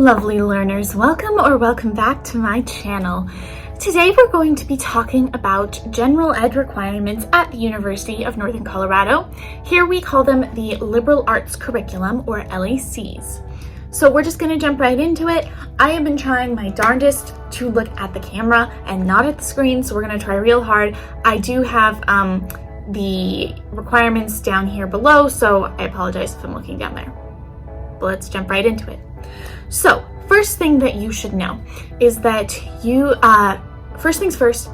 lovely learners, welcome back to my channel. Today we're going to be talking about general ed requirements at the University of Northern Colorado. Here we call them the Liberal Arts Curriculum, or LACs. So we're just going to jump right into it. I have been trying my darndest to look at the camera and not at the screen, so we're going to try real hard. I do have the requirements down here below, so I apologize if I'm looking down there. But let's jump right into it. So, first thing that you should know is that first things first,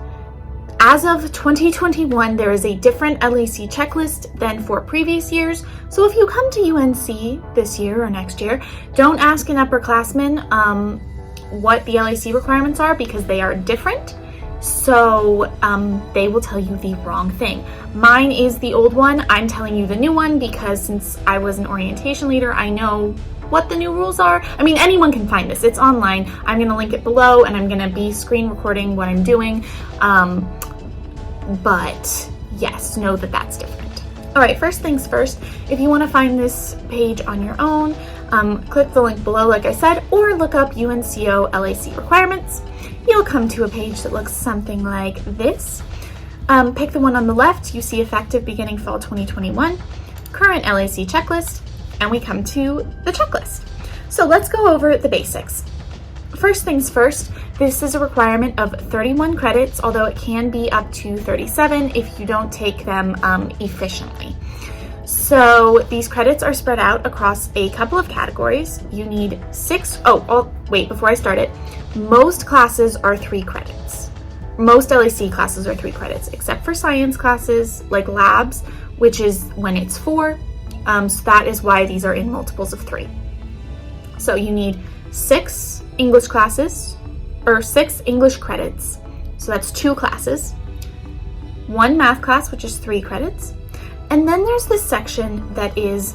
as of 2021, there is a different LAC checklist than for previous years. So if you come to UNC this year or next year, don't ask an upperclassman what the LAC requirements are, because they are different. So they will tell you the wrong thing. Mine is the old one. I'm telling you the new one because since I was an orientation leader, I know what the new rules are. I mean, anyone can find this. It's online. I'm going to link it below, and I'm going to be screen recording what I'm doing. But yes, know that that's different. All right, first things first, if you want to find this page on your own, click the link below, like I said, or look up UNCO LAC requirements. You'll come to a page that looks something like this. Pick the one on the left. You see effective beginning fall 2021, current LAC checklist, and we come to the checklist. So let's go over the basics. First things first, this is a requirement of 31 credits, although it can be up to 37 if you don't take them efficiently. So these credits are spread out across a couple of categories. You need wait, before I start it, most classes are 3 credits. Most LAC classes are 3 credits, except for science classes like labs, which is when it's 4. So that is why these are in multiples of 3. So you need 6 English classes, or 6 English credits. So that's 2 classes. 1 math class, which is 3 credits. And then there's this section that is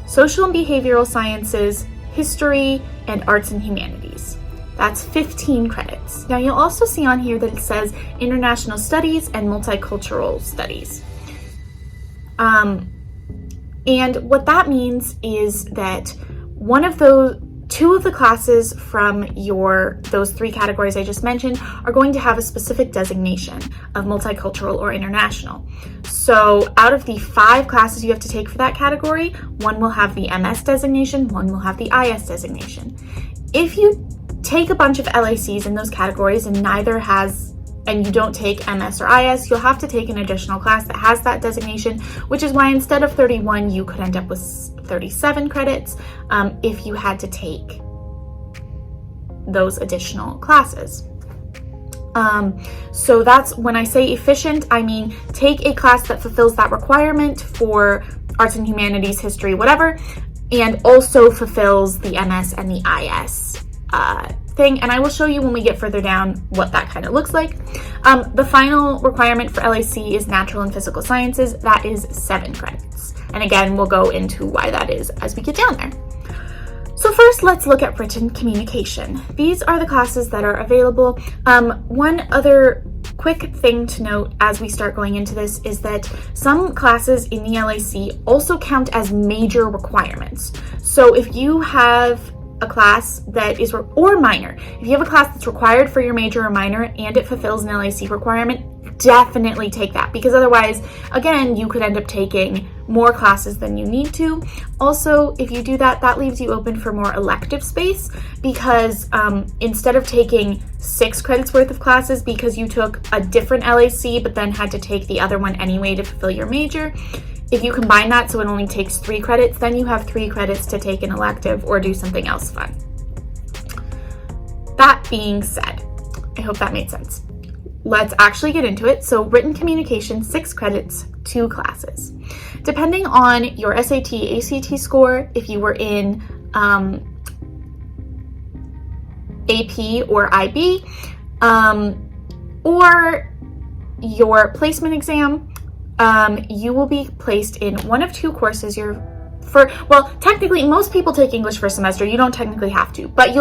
social and behavioral sciences, history, and arts and humanities. That's 15 credits. Now you'll also see on here that it says international studies and multicultural studies. And what that means is that two of the classes from those 3 categories I just mentioned are going to have a specific designation of multicultural or international. So out of the 5 classes you have to take for that category, 1 will have the MS designation, 1 will have the IS designation. If you take a bunch of LACs in those categories and you don't take MS or IS, you'll have to take an additional class that has that designation, which is why instead of 31, you could end up with 37 credits if you had to take those additional classes. So that's when I say efficient, I mean take a class that fulfills that requirement for arts and humanities, history, whatever, and also fulfills the MS and the IS thing, and I will show you when we get further down what that kind of looks like. The final requirement for LAC is natural and physical sciences. That is 7 credits. And again, we'll go into why that is as we get down there. So first, let's look at written communication. These are the classes that are available. One other quick thing to note as we start going into this is that some classes in the LAC also count as major requirements. So if you have a class that is, or minor, if you have a class that's required for your major or minor and it fulfills an LAC requirement, definitely take that, because otherwise, again, you could end up taking more classes than you need to. Also, if you do that, that leaves you open for more elective space, because instead of taking 6 credits worth of classes because you took a different LAC but then had to take the other one anyway to fulfill your major, if you combine that so it only takes 3 credits, then you have 3 credits to take an elective or do something else fun. That being said, I hope that made sense. Let's actually get into it. So written communication, 6 credits, 2 classes. Depending on your SAT, ACT score, if you were in AP or IB, or your placement exam, you will be placed in one of 2 courses. Technically, most people take English for a semester. You don't technically have to, but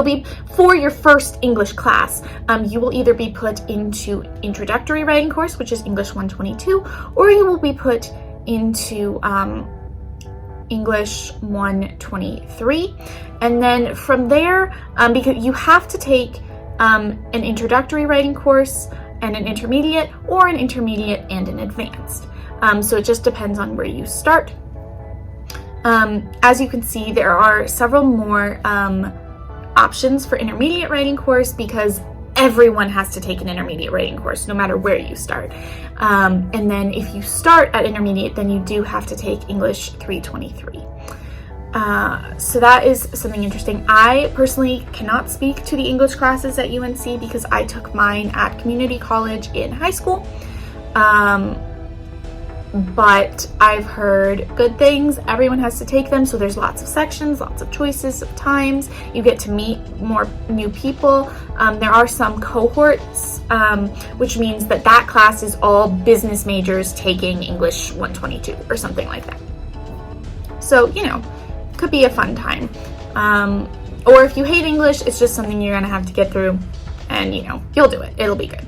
for your first English class, you will either be put into introductory writing course, which is English 122, or you will be put into English 123. And then from there, because you have to take an introductory writing course and an intermediate, or an intermediate and an advanced. So it just depends on where you start. As you can see, there are several more options for intermediate writing course because everyone has to take an intermediate writing course no matter where you start. And then if you start at intermediate, then you do have to take English 323. So that is something interesting. I personally cannot speak to the English classes at UNC because I took mine at community college in high school. But I've heard good things. Everyone has to take them, so there's lots of sections, lots of choices of times. You get to meet more new people. There are some cohorts, which means that class is all business majors taking English 122 or something like that. So, you know, could be a fun time. Or if you hate English, it's just something you're gonna have to get through, and you know, you'll do it. It'll be good.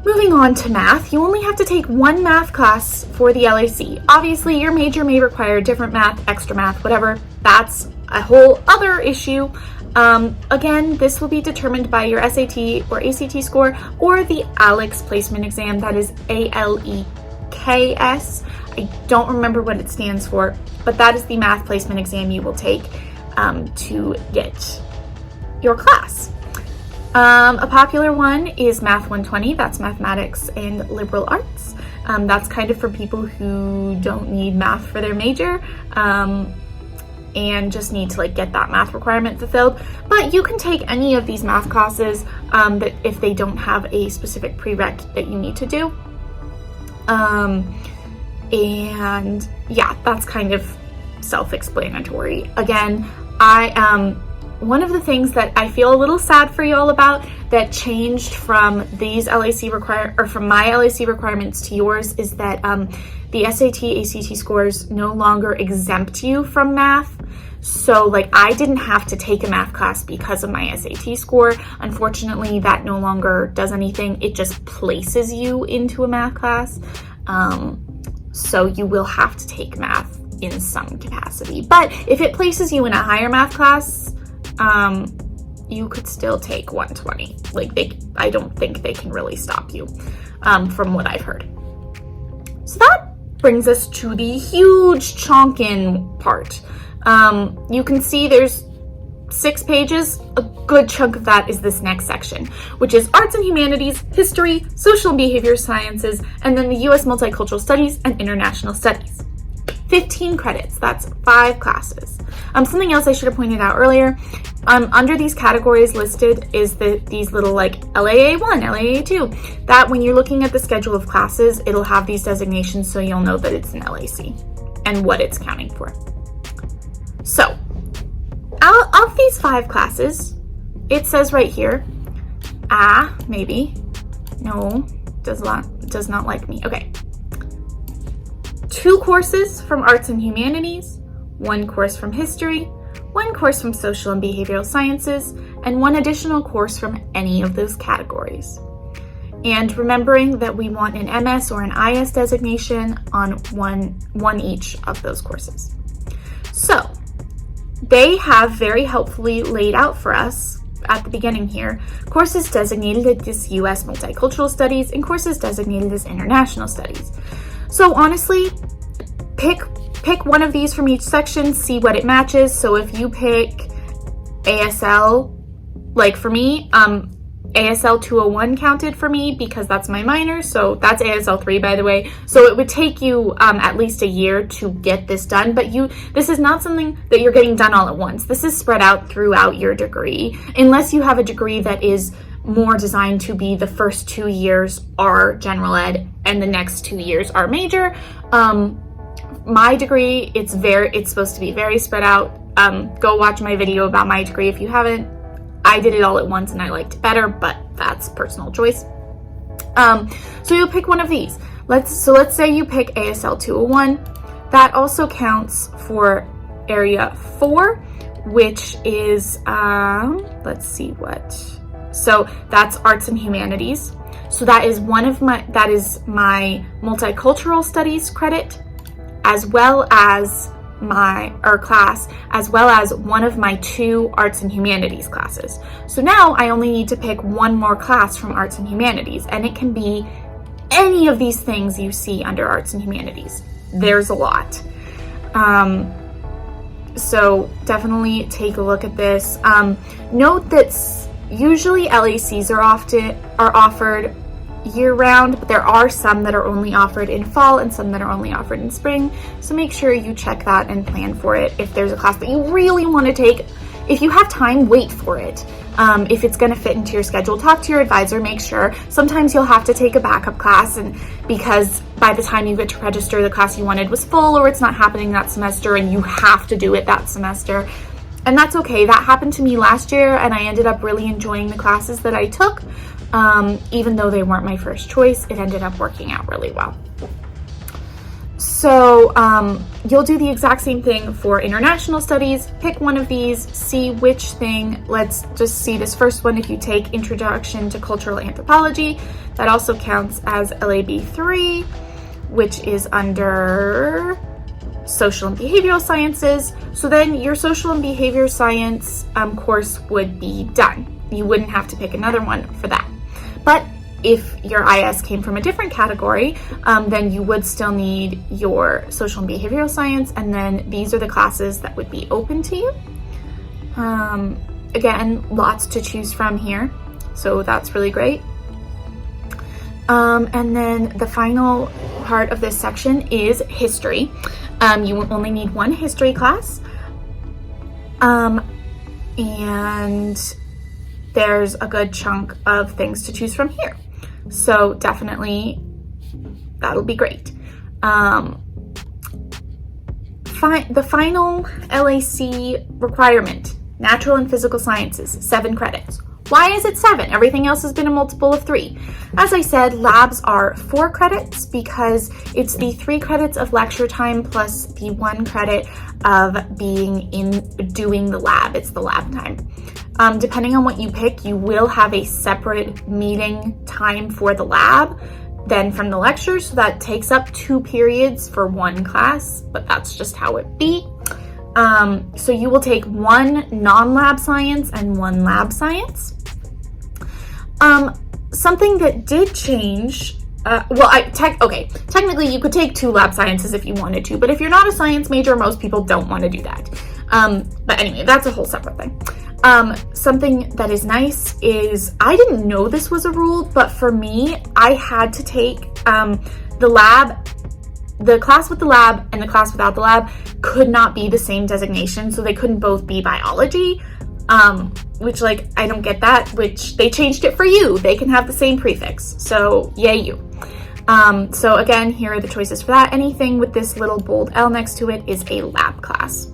Moving on to math, you only have to take one math class for the LAC. Obviously, your major may require different math, extra math, whatever. That's a whole other issue. Again, this will be determined by your SAT or ACT score or the ALEKS placement exam. That is ALEKS. I don't remember what it stands for, but that is the math placement exam you will take to get your class. A popular one is Math 120, that's mathematics and liberal arts. That's kind of for people who don't need math for their major and just need to like get that math requirement fulfilled. But you can take any of these math classes that if they don't have a specific prereq that you need to do. And yeah, that's kind of self-explanatory. Again, one of the things that I feel a little sad for you all about that changed from these from my LAC requirements to yours is that the SAT, ACT scores no longer exempt you from math. So like I didn't have to take a math class because of my SAT score. Unfortunately, that no longer does anything. It just places you into a math class. So you will have to take math in some capacity. But if it places you in a higher math class, you could still take 120. Like I don't think they can really stop you, from what I've heard. So that brings us to the huge chonkin part. You can see there's 6 pages. A good chunk of that is this next section, which is arts and humanities, history, social and behavior sciences, and then the U.S. multicultural studies and international studies. 15 credits, that's 5 classes. Something else I should have pointed out earlier, under these categories listed is these little like LAA1, LAA2, that when you're looking at the schedule of classes, it'll have these designations so you'll know that it's an LAC and what it's counting for. So, out of these 5 classes, it says right here, maybe, no, does not like me, okay. 2 courses from arts and humanities, 1 course from history, 1 course from social and behavioral sciences, and 1 additional course from any of those categories. And remembering that we want an MS or an IS designation on one each of those courses. So, they have very helpfully laid out for us at the beginning here, courses designated as US Multicultural Studies and courses designated as International Studies. So honestly, pick one of these from each section, see what it matches. So if you pick ASL, like for me, ASL 201 counted for me because that's my minor, so that's ASL 3 by the way. So it would take you at least a year to get this done, but this is not something that you're getting done all at once. This is spread out throughout your degree, unless you have a degree that is more designed to be the first 2 years are general ed and the next 2 years are major. My degree, it's supposed to be very spread out. Go watch my video about my degree if you haven't. I did it all at once and I liked it better, but that's personal choice. So you'll pick one of these. Let's say you pick ASL 201. That also counts for area 4, which is, let's see what. So that's arts and humanities. So that is my multicultural studies credit. as well as class, as well as one of my 2 arts and humanities classes. So now I only need to pick one more class from arts and humanities, and it can be any of these things you see under arts and humanities. There's a lot. So definitely take a look at this. Note that usually LACs are offered year-round, but there are some that are only offered in fall and some that are only offered in spring. So make sure you check that and plan for it. If there's a class that you really want to take, if you have time, wait for it. If it's going to fit into your schedule, talk to your advisor, make sure. Sometimes you'll have to take a backup class, and because by the time you get to register, the class you wanted was full or it's not happening that semester and you have to do it that semester. And that's okay. That happened to me last year, and I ended up really enjoying the classes that I took. Even though they weren't my first choice, it ended up working out really well. So you'll do the exact same thing for international studies. Pick one of these, see which thing. Let's just see this first one. If you take Introduction to Cultural Anthropology, that also counts as LAB 3, which is under Social and Behavioral Sciences. So then your Social and Behavior Science course would be done. You wouldn't have to pick another one for that. But if your IS came from a different category, then you would still need your Social and Behavioral Science, and then these are the classes that would be open to you. Again, lots to choose from here, so that's really great. And then the final part of this section is history. You will only need one history class, and there's a good chunk of things to choose from here. So definitely that'll be great. The final LAC requirement, Natural and Physical Sciences, 7 credits. Why is it 7? Everything else has been a multiple of 3. As I said, labs are 4 credits because it's the 3 credits of lecture time plus the 1 credit of doing the lab. It's the lab time. Depending on what you pick, you will have a separate meeting time for the lab than from the lecture, so that takes up 2 periods for 1 class, but that's just how it be. So you will take 1 non-lab science and 1 lab science. Something that did change, technically you could take 2 lab sciences if you wanted to, but if you're not a science major, most people don't want to do that. But anyway, that's a whole separate thing. Something that is nice is, I didn't know this was a rule, but for me, I had to take the class with the lab and the class without the lab could not be the same designation, so they couldn't both be biology, which, like, I don't get that, which they changed it for you. They can have the same prefix, so yay you. So again, here are the choices for that. Anything with this little bold L next to it is a lab class.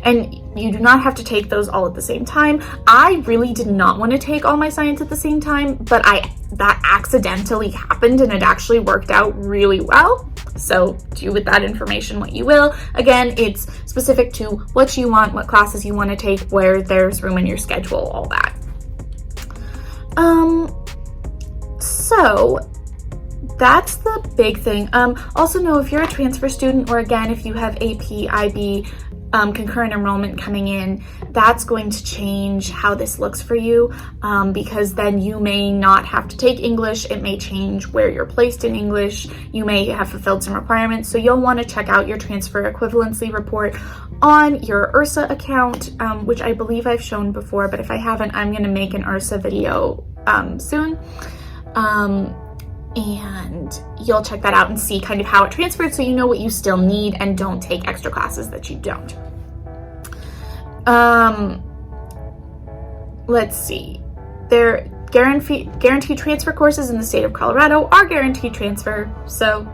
And you do not have to take those all at the same time. I really did not want to take all my science at the same time, but that accidentally happened and it actually worked out really well. So do with that information what you will. Again, it's specific to what you want, what classes you want to take, where there's room in your schedule, all that. So that's the big thing. Also know if you're a transfer student, or again, if you have AP, IB, concurrent enrollment coming in, that's going to change how this looks for you, because then you may not have to take English. It may change where you're placed in English. You may have fulfilled some requirements, so you'll want to check out your transfer equivalency report on your URSA account, which I believe I've shown before, but if I haven't, I'm going to make an URSA video soon. And you'll check that out and see kind of how it transferred, so you know what you still need and don't take extra classes that you don't. Let's see. Their guaranteed transfer courses in the state of Colorado are guaranteed transfer, so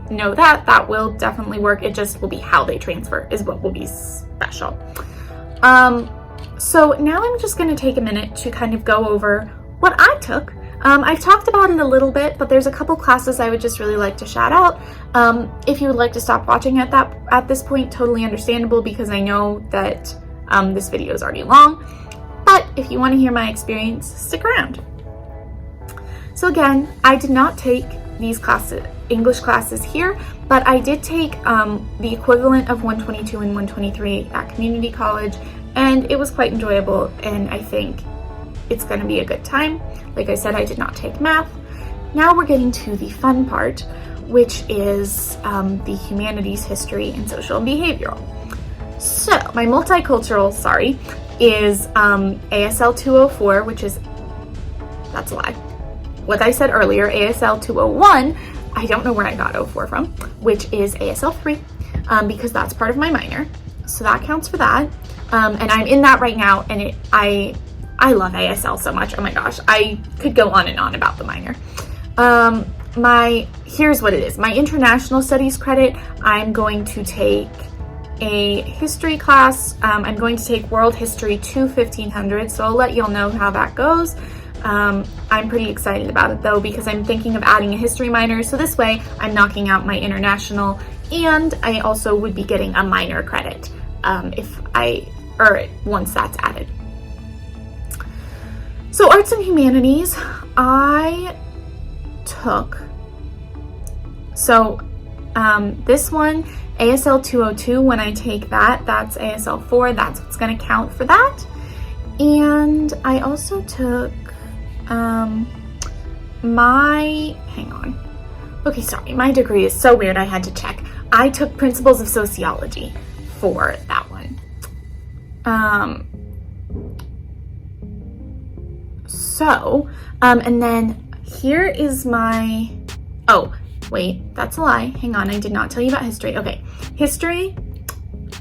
know that will definitely work. It just will be how they transfer is what will be special. So now I'm just going to take a minute to kind of go over what I took. I've talked about it a little bit, but there's a couple classes I would just really like to shout out. If you would like to stop watching at this point, totally understandable, because I know that this video is already long. But if you want to hear my experience, stick around. So again, I did not take these classes, English classes here, but I did take the equivalent of 122 and 123 at community college, and it was quite enjoyable, and I think it's going to be a good time. Like I said, I did not take math. Now we're getting to the fun part, which is the humanities, history, and social and behavioral. So my multicultural, is ASL 204, which is, that's a lie. What I said earlier, ASL 201, I don't know where I got 04 from, which is ASL 3, because that's part of my minor. So that counts for that. And I'm in that right now, and I love ASL so much. Oh my gosh, I could go on and on about the minor. Here's what it is. My international studies credit, I'm going to take a history class. I'm going to take world history to 1500, so I'll let y'all know how that goes. I'm pretty excited about it though, because I'm thinking of adding a history minor, so this way I'm knocking out my international, and I also would be getting a minor credit once that's added. So arts and humanities, I took, this one, ASL 202, when I take that, that's ASL 4, that's what's going to count for that. And I also took my degree is so weird, I had to check. I took principles of sociology for that one. And then here is my, oh, wait, that's a lie. Hang on, I did not tell you about history. Okay, history.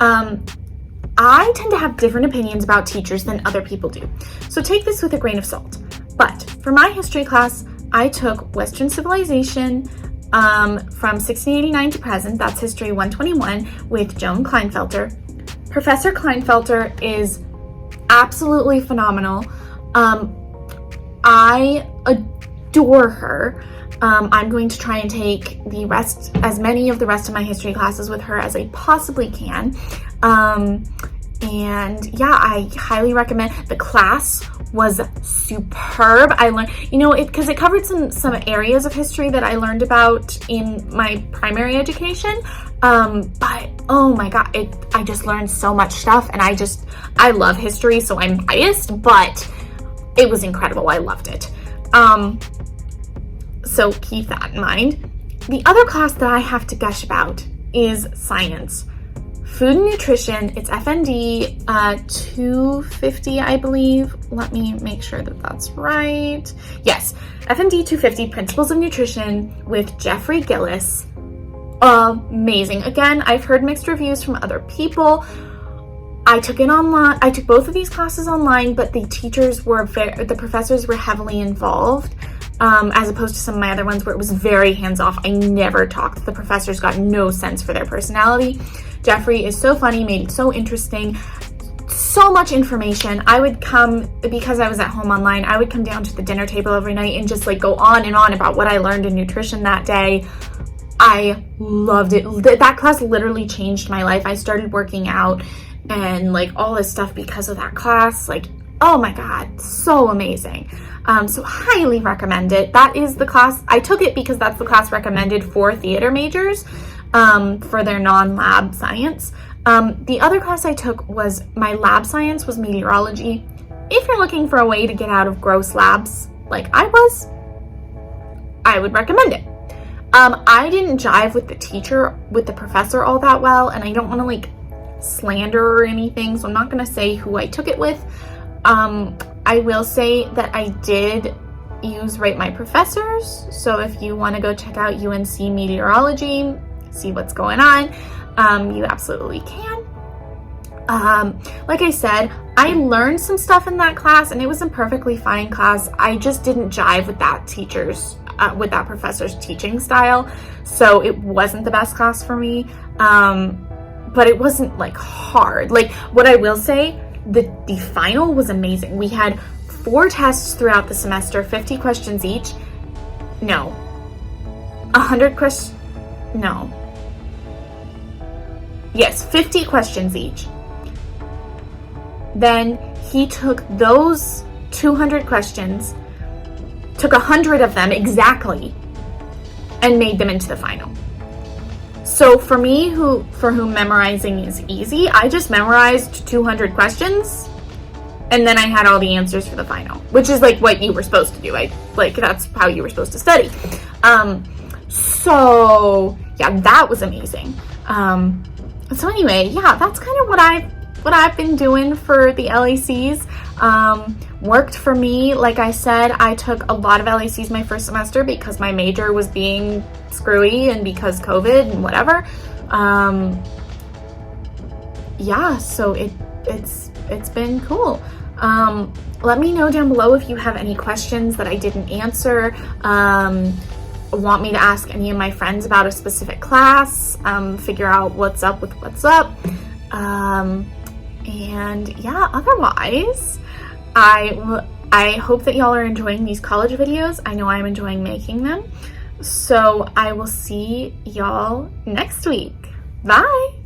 I tend to have different opinions about teachers than other people do, so take this with a grain of salt. But for my history class, I took Western civilization from 1689 to present. That's history 121 with Joan Kleinfelter. Professor Kleinfelter is absolutely phenomenal. I adore her. I'm going to try and take as many of the rest of my history classes with her as I possibly can. And yeah, I highly recommend. The class was superb. I learned, because it covered some areas of history that I learned about in my primary education. But oh my God, I just learned so much stuff, and I love history, so I'm biased, but it was incredible. I loved it. So keep that in mind. The other class that I have to gush about is science. Food and nutrition, it's FND 250, I believe. Let me make sure that that's right. Yes, FND 250, Principles of Nutrition with Jeffrey Gillis. Amazing. Again, I've heard mixed reviews from other people. I took it online. I took both of these classes online, but the professors were heavily involved, as opposed to some of my other ones where it was very hands-off. I never talked. The professors got no sense for their personality. Jeffrey is so funny, made it so interesting, so much information. I would come, because I was at home online, I would come down to the dinner table every night and just go on and on about what I learned in nutrition that day. I loved it. That class literally changed my life. I started working out and all this stuff because of that class. Oh my God, so amazing. So highly recommend it. That is the class, I took it because that's the class recommended for theater majors, for their non-lab science. The other class I took my lab science was meteorology. If you're looking for a way to get out of gross labs like I was, I would recommend it. I didn't jive with the professor all that well, and I don't want to slander or anything, so I'm not going to say who I took it with. I will say that I did Rate My Professors, so if you want to go check out UNC Meteorology, see what's going on, you absolutely can. Like I said, I learned some stuff in that class, and it was a perfectly fine class. I just didn't jive with with that professor's teaching style, so it wasn't the best class for me. But it wasn't hard. What I will say, the final was amazing. We had 4 tests throughout the semester, 50 questions each. No. 100 questions. No. Yes, 50 questions each. Then he took those 200 questions, took 100 of them exactly, and made them into the final. So for me, for whom memorizing is easy, I just memorized 200 questions, and then I had all the answers for the final, which is like what you were supposed to do. That's how you were supposed to study. So yeah, that was amazing. So anyway, yeah, that's kind of what I've been doing for the LACs. Worked for me. Like I said, I took a lot of LACs my first semester because my major was being screwy and because COVID and whatever. Yeah, so it's been cool. Let me know down below if you have any questions that I didn't answer. Want me to ask any of my friends about a specific class, figure out what's up with what's up. And yeah, otherwise, I hope that y'all are enjoying these college videos. I know I'm enjoying making them. So I will see y'all next week. Bye!